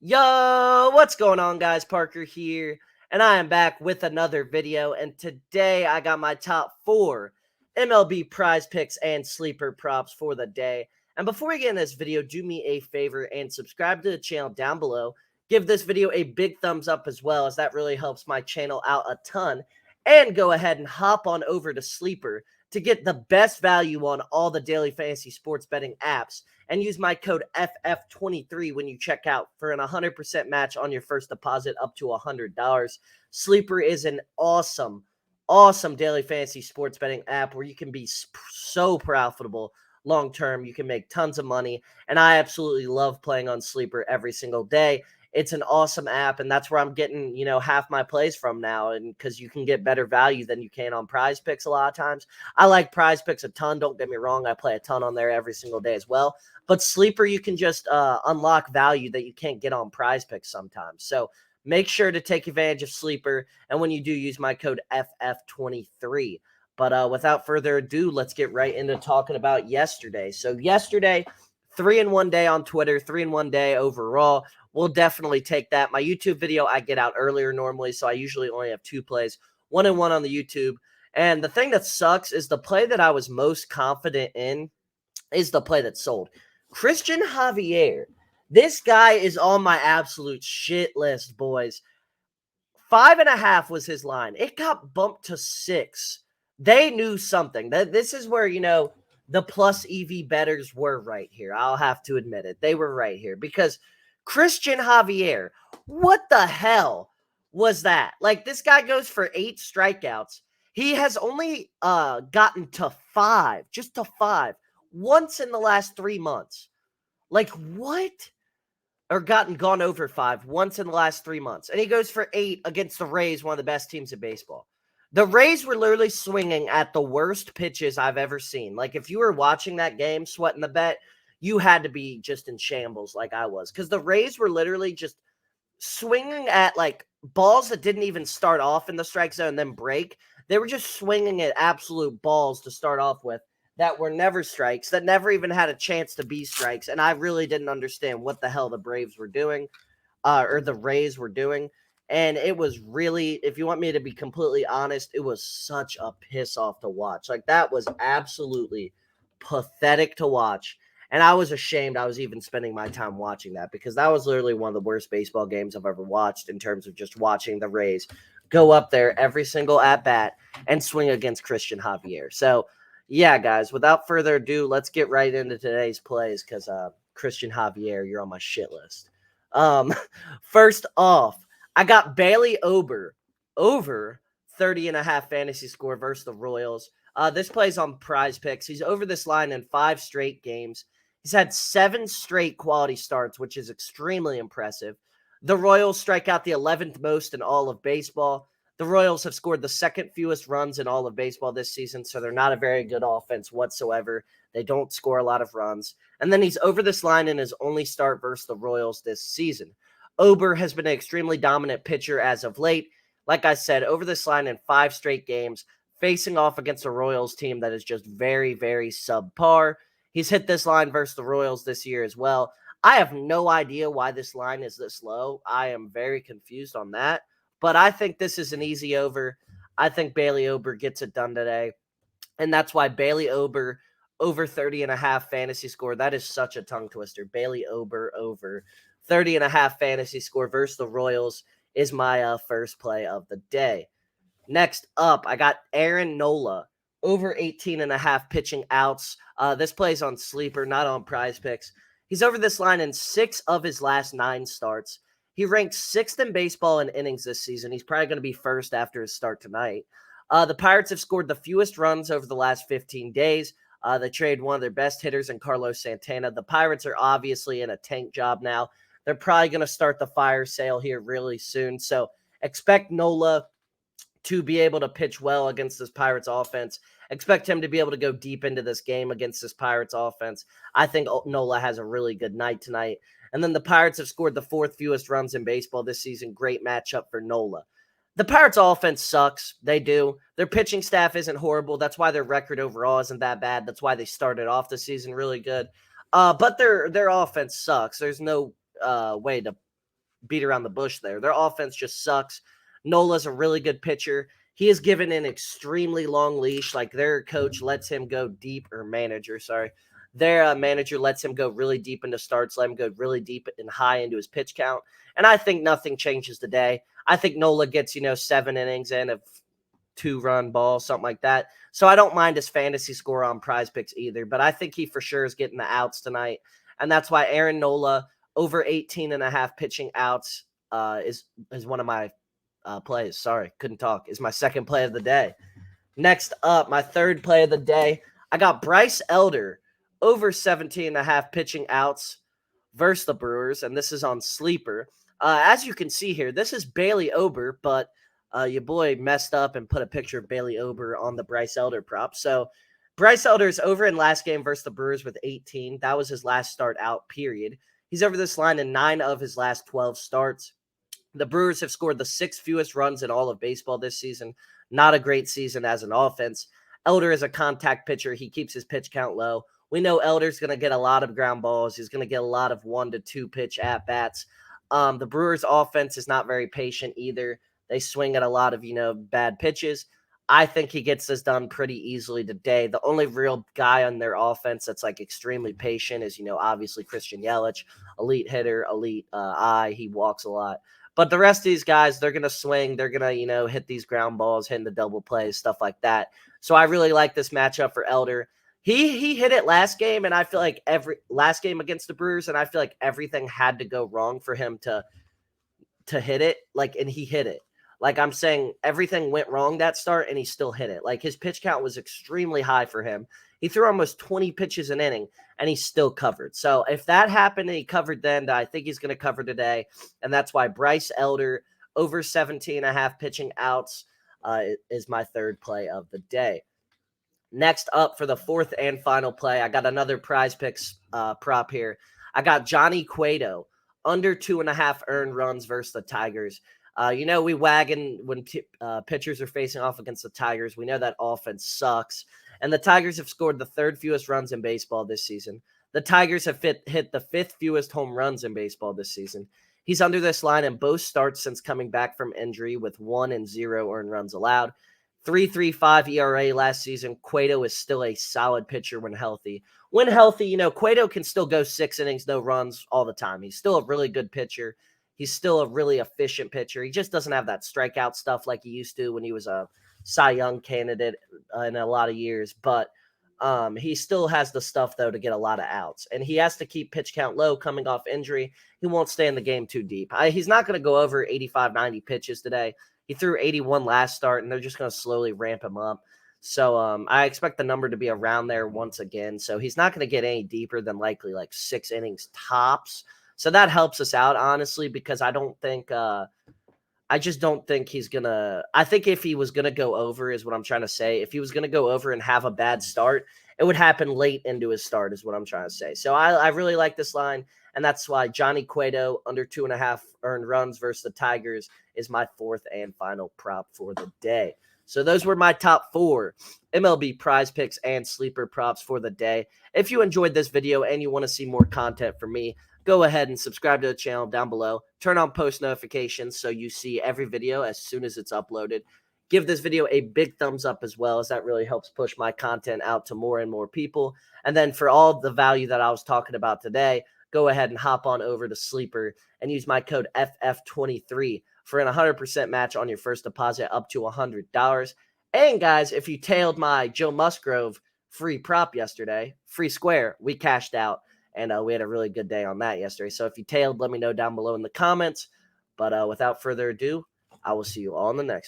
Yo, what's going on, guys? Parker here, and I am back with another video. And today I got my top 4 MLB prize picks and sleeper props for the day. And before we get in this video, do me a favor and subscribe to the channel down below. Give this video a big thumbs up as well, as that really helps my channel out a ton. And go ahead and hop on over to Sleeper to get the best value on all the daily fantasy sports betting apps, and use my code FF23 when you check out for an 100% match on your first deposit up to $100. Sleeper is an awesome daily fantasy sports betting app where you can be so profitable long term. You can make tons of money, and I absolutely love playing on Sleeper every single day. It's an awesome app, and that's where I'm getting, half my plays from now, and because you can get better value than you can on PrizePicks a lot of times. I like PrizePicks a ton, don't get me wrong. I play a ton on there every single day as well. But Sleeper, you can just unlock value that you can't get on PrizePicks sometimes. So make sure to take advantage of Sleeper, and when you do, use my code FF23. But without further ado, let's get right into talking about yesterday. So yesterday, 3-in-1 day on Twitter, 3-in-1 day overall. We'll definitely take that. My YouTube video I get out earlier normally, so I usually only have 2 plays, 1-in-1 on the YouTube. And the thing that sucks is the play that I was most confident in is the play that sold. Christian Javier. This guy is on my absolute shit list, boys. 5.5 was his line. It got bumped to 6. They knew something. This is where, the plus EV bettors were right here. I'll have to admit it. They were right here because Christian Javier, what the hell was that? Like, this guy goes for 8 strikeouts. He has only gotten to 5, just to 5, once in the last 3 months. Like, what? Or gone over 5 once in the last 3 months. And he goes for 8 against the Rays, one of the best teams in baseball. The Rays were literally swinging at the worst pitches I've ever seen. Like, if you were watching that game, sweating the bet, you had to be just in shambles like I was. Because the Rays were literally just swinging at, like, balls that didn't even start off in the strike zone and then break. They were just swinging at absolute balls to start off with that were never strikes, that never even had a chance to be strikes. And I really didn't understand what the hell the Braves were doing, or the Rays were doing. And it was really, if you want me to be completely honest, it was such a piss off to watch. Like, that was absolutely pathetic to watch. And I was ashamed I was even spending my time watching that, because that was literally one of the worst baseball games I've ever watched in terms of just watching the Rays go up there every single at bat and swing against Christian Javier. So, yeah, guys, without further ado, let's get right into today's plays, because Christian Javier, you're on my shit list. First off, I got Bailey Ober over 30.5 fantasy score versus the Royals. This plays on PrizePicks. He's over this line in 5 straight games. He's had 7 straight quality starts, which is extremely impressive. The Royals strike out the 11th most in all of baseball. The Royals have scored the 2nd fewest runs in all of baseball this season, so they're not a very good offense whatsoever. They don't score a lot of runs. And then he's over this line in his only start versus the Royals this season. Ober has been an extremely dominant pitcher as of late. Like I said, over this line in 5 straight games, facing off against a Royals team that is just very, very subpar. He's hit this line versus the Royals this year as well. I have no idea why this line is this low. I am very confused on that. But I think this is an easy over. I think Bailey Ober gets it done today. And that's why Bailey Ober over 30.5 fantasy score. That is such a tongue twister. Bailey Ober over 30.5 fantasy score versus the Royals is my first play of the day. Next up, I got Aaron Nola over 18.5 pitching outs. This plays on Sleeper, not on PrizePicks. He's over this line in 6 of his last 9 starts. He ranked 6th in baseball in innings this season. He's probably going to be first after his start tonight. The Pirates have scored the fewest runs over the last 15 days. They traded one of their best hitters in Carlos Santana. The Pirates are obviously in a tank job now. They're probably going to start the fire sale here really soon. So expect Nola to be able to pitch well against this Pirates offense. Expect him to be able to go deep into this game against this Pirates offense. I think Nola has a really good night tonight. And then the Pirates have scored the 4th fewest runs in baseball this season. Great matchup for Nola. The Pirates offense sucks. They do. Their pitching staff isn't horrible. That's why their record overall isn't that bad. That's why they started off the season really good. But their offense sucks. There's no way to beat around the bush there. Their offense just sucks. Nola's a really good pitcher. He is given an extremely long leash. Like their coach lets him go deep, or manager, sorry. Their manager lets him go really deep into starts, let him go really deep and high into his pitch count. And I think nothing changes today. I think Nola gets, 7 innings in of 2-run ball, something like that. So I don't mind his fantasy score on PrizePicks either, but I think he for sure is getting the outs tonight. And that's why Aaron Nola over 18.5 pitching outs is one of my plays. Sorry, couldn't talk. Is my second play of the day. Next up, my third play of the day, I got Bryce Elder over 17.5 pitching outs versus the Brewers, and this is on Sleeper. As you can see here, this is Bailey Ober, but your boy messed up and put a picture of Bailey Ober on the Bryce Elder prop. So Bryce Elder is over in last game versus the Brewers with 18. That was his last start out, period. He's over this line in 9 of his last 12 starts. The Brewers have scored the 6th fewest runs in all of baseball this season. Not a great season as an offense. Elder is a contact pitcher. He keeps his pitch count low. We know Elder's going to get a lot of ground balls. He's going to get a lot of 1 to 2 pitch at-bats. The Brewers' offense is not very patient either. They swing at a lot of, bad pitches. I think he gets this done pretty easily today. The only real guy on their offense that's like extremely patient is, obviously Christian Yelich, elite hitter, elite eye. He walks a lot. But the rest of these guys, they're going to swing. They're going to, hit these ground balls, hitting the double plays, stuff like that. So I really like this matchup for Elder. He hit it last game, and I feel like last game against the Brewers, and I feel like everything had to go wrong for him to hit it. And he hit it. Like I'm saying, everything went wrong that start, and he still hit it. Like his pitch count was extremely high for him. He threw almost 20 pitches an inning, and he still covered. So if that happened and he covered then, I think he's going to cover today. And that's why Bryce Elder over 17.5 pitching outs is my third play of the day. Next up for the fourth and final play, I got another PrizePicks prop here. I got Johnny Cueto under 2.5 earned runs versus the Tigers. We wagon when pitchers are facing off against the Tigers. We know that offense sucks. And the Tigers have scored the 3rd fewest runs in baseball this season. The Tigers have hit the 5th fewest home runs in baseball this season. He's under this line in both starts since coming back from injury with 1 and 0 earned runs allowed. 3.35 ERA last season. Cueto is still a solid pitcher when healthy. When healthy, Cueto can still go 6 innings, no runs all the time. He's still a really good pitcher. He's still a really efficient pitcher. He just doesn't have that strikeout stuff like he used to when he was a Cy Young candidate in a lot of years. But he still has the stuff, though, to get a lot of outs. And he has to keep pitch count low coming off injury. He won't stay in the game too deep. He's not going to go over 85, 90 pitches today. He threw 81 last start, and they're just going to slowly ramp him up. So I expect the number to be around there once again. So he's not going to get any deeper than likely like 6 innings tops. So that helps us out, honestly, because I just don't think he's going to – I think if he was going to go over is what I'm trying to say. If he was going to go over and have a bad start, it would happen late into his start is what I'm trying to say. So I really like this line, and that's why Johnny Cueto under 2.5 earned runs versus the Tigers is my fourth and final prop for the day. So those were my top 4 MLB PrizePicks and sleeper props for the day. If you enjoyed this video and you want to see more content from me, go ahead and subscribe to the channel down below. Turn on post notifications so you see every video as soon as it's uploaded. Give this video a big thumbs up as well, as that really helps push my content out to more and more people. And then for all the value that I was talking about today, go ahead and hop on over to Sleeper and use my code FF23 for an 100% match on your first deposit up to $100. And guys, if you tailed my Joe Musgrove free prop yesterday, free square, we cashed out. And we had a really good day on that yesterday. So if you tailed, let me know down below in the comments. But without further ado, I will see you all in the next